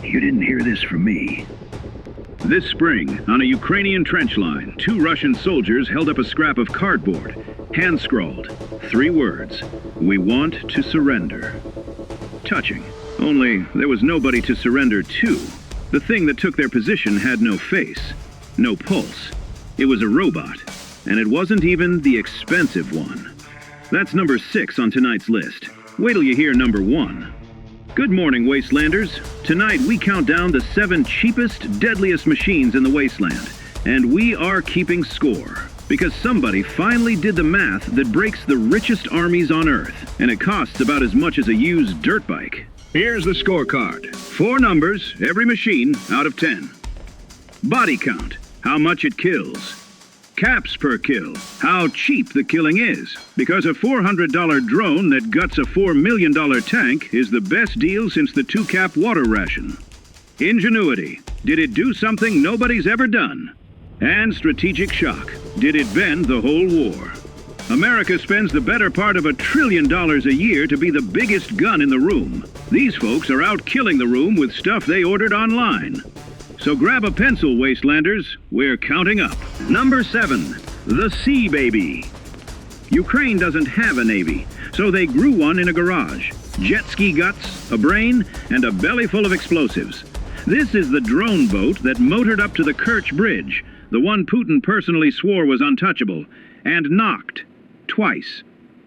You didn't hear this from me. This spring, on a Ukrainian trench line, 2 Russian soldiers held up a scrap of cardboard, hand-scrawled, 3 words: "We want to surrender." Touching. Only there was nobody to surrender to. The thing that took their position had no face, no pulse. It was a robot, and it wasn't even the expensive one. That's number 6 on tonight's list. Wait till you hear number 1. Good morning, Wastelanders. Tonight we count down the 7 cheapest, deadliest machines in the wasteland. And we are keeping score. Because somebody finally did the math that breaks the richest armies on Earth. And it costs about as much as a used dirt bike. Here's the scorecard. 4 numbers, every machine, out of 10. Body count, how much it kills. Caps per kill, how cheap the killing is. Because a $400 drone that guts a $4 million tank is the best deal since the 2-cap water ration. Ingenuity, did it do something nobody's ever done? And strategic shock, did it bend the whole war? America spends the better part of $1 trillion a year to be the biggest gun in the room. These folks are out killing the room with stuff they ordered online. So grab a pencil, Wastelanders. We're counting up. Number 7, the Sea Baby. Ukraine doesn't have a navy, so they grew one in a garage. Jet ski guts, a brain, and a belly full of explosives. This is the drone boat that motored up to the Kerch Bridge, the one Putin personally swore was untouchable, and knocked twice.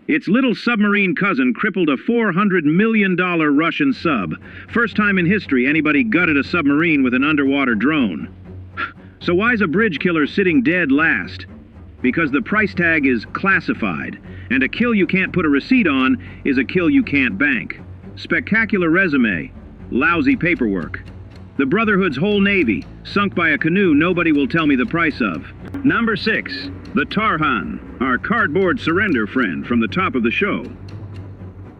Its little submarine cousin crippled a $400 million Russian sub. First time in history anybody gutted a submarine with an underwater drone. So why's a bridge killer sitting dead last? Because the price tag is classified, and a kill you can't put a receipt on is a kill you can't bank. Spectacular resume, lousy paperwork. The Brotherhood's whole navy, sunk by a canoe nobody will tell me the price of. Number 6, the Tarhan, our cardboard surrender friend from the top of the show.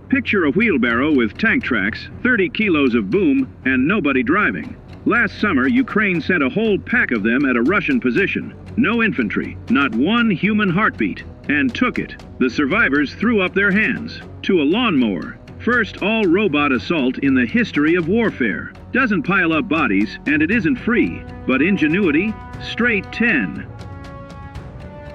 Picture a wheelbarrow with tank tracks, 30 kilos of boom, and nobody driving. Last summer, Ukraine sent a whole pack of them at a Russian position. No infantry, not one human heartbeat, and took it. The survivors threw up their hands. To a lawnmower. First all-robot assault in the history of warfare. Doesn't pile up bodies, and it isn't free. But ingenuity, straight 10.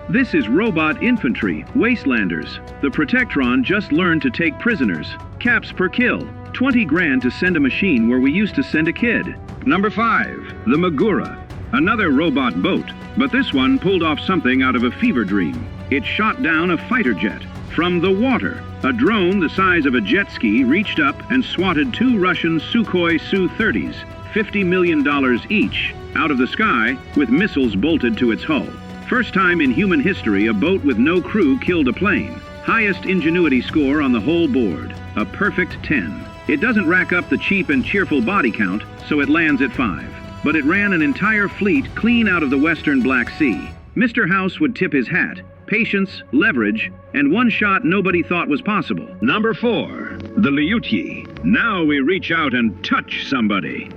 This is robot infantry, Wastelanders. The Protectron just learned to take prisoners. Caps per kill. 20 grand to send a machine where we used to send a kid. Number 5, the Magura. Another robot boat, but this one pulled off something out of a fever dream. It shot down a fighter jet. From the water, a drone the size of a jet ski reached up and swatted 2 Russian Sukhoi Su-30s, $50 million each, out of the sky with missiles bolted to its hull. First time in human history a boat with no crew killed a plane. Highest ingenuity score on the whole board, a perfect 10. It doesn't rack up the cheap and cheerful body count, so it lands at 5. But it ran an entire fleet clean out of the western Black Sea. Mr. House would tip his hat. Patience, leverage, and one shot nobody thought was possible. Number 4, the Lyutyi. Now we reach out and touch somebody.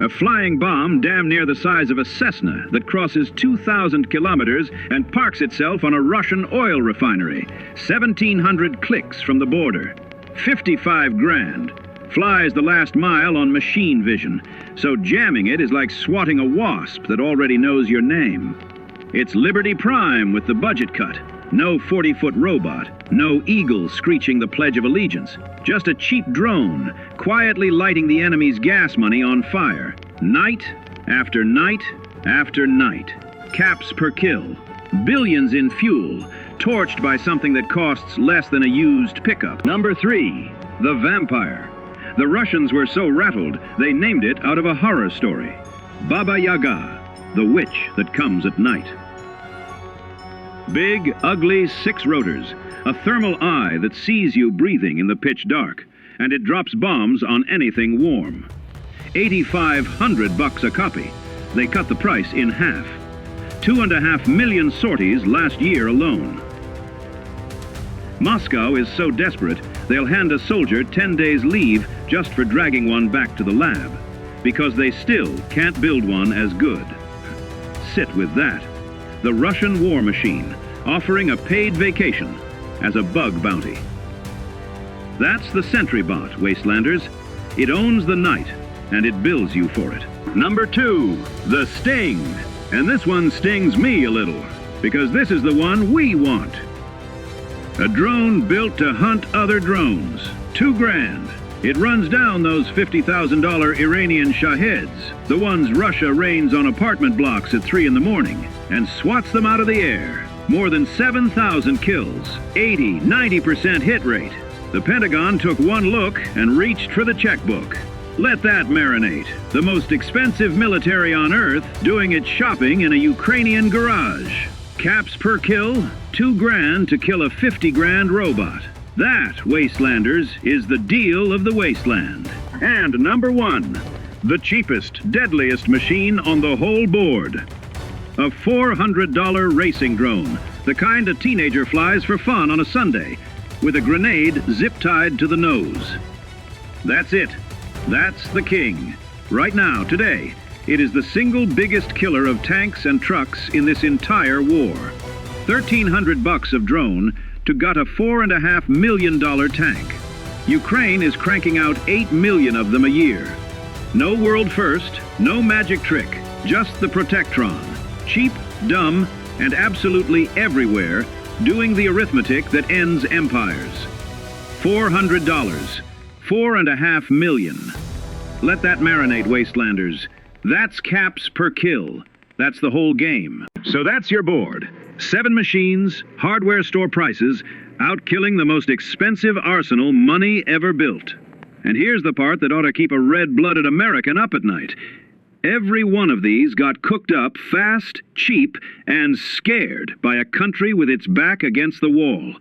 A flying bomb damn near the size of a Cessna that crosses 2,000 kilometers and parks itself on a Russian oil refinery. 1,700 clicks from the border. 55 grand. Flies the last mile on machine vision, so jamming it is like swatting a wasp that already knows your name. It's Liberty Prime with the budget cut. No 40-foot robot, no eagle screeching the Pledge of Allegiance. Just a cheap drone, quietly lighting the enemy's gas money on fire. Night after night after night. Caps per kill. Billions in fuel, torched by something that costs less than a used pickup. Number 3, the Vampire. The Russians were so rattled, they named it out of a horror story. Baba Yaga, the witch that comes at night. Big, ugly 6 rotors, a thermal eye that sees you breathing in the pitch dark, and it drops bombs on anything warm. $8,500 a copy. They cut the price in half. 2.5 million sorties last year alone. Moscow is so desperate, they'll hand a soldier 10 days leave just for dragging one back to the lab, because they still can't build one as good. Sit with that. The Russian war machine, offering a paid vacation as a bug bounty. That's the Sentry Bot, Wastelanders. It owns the night, and it bills you for it. Number 2, the Sting. And this one stings me a little, because this is the one we want. A drone built to hunt other drones. $2,000. It runs down those $50,000 Iranian Shaheds, the ones Russia rains on apartment blocks at 3 in the morning, and swats them out of the air. More than 7,000 kills, 80–90% hit rate. The Pentagon took one look and reached for the checkbook. Let that marinate. The most expensive military on Earth doing its shopping in a Ukrainian garage. Caps per kill, $2,000 to kill a $50,000 robot. That, Wastelanders, is the deal of the wasteland. And number 1, the cheapest, deadliest machine on the whole board. A $400 racing drone, the kind a teenager flies for fun on a Sunday, with a grenade zip-tied to the nose. That's it. That's the king. Right now, today, it is the single biggest killer of tanks and trucks in this entire war. $1,300 of drone to gut a $4.5 million tank. Ukraine is cranking out 8 million of them a year. No world first, no magic trick, just the Protectron. Cheap, dumb, and absolutely everywhere, doing the arithmetic that ends empires. $400, 4.5 million. Let that marinate, Wastelanders. That's caps per kill. That's the whole game. So that's your board. 7 machines, hardware store prices, out killing the most expensive arsenal money ever built. And here's the part that ought to keep a red-blooded American up at night. Every one of these got cooked up fast, cheap, and scared by a country with its back against the wall.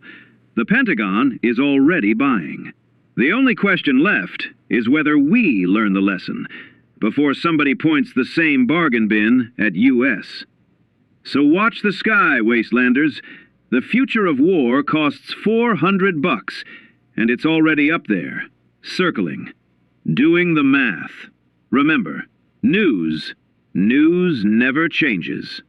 The Pentagon is already buying. The only question left is whether we learn the lesson before somebody points the same bargain bin at U.S. So watch the sky, Wastelanders. The future of war costs $400, and it's already up there, circling, doing the math. Remember, news never changes.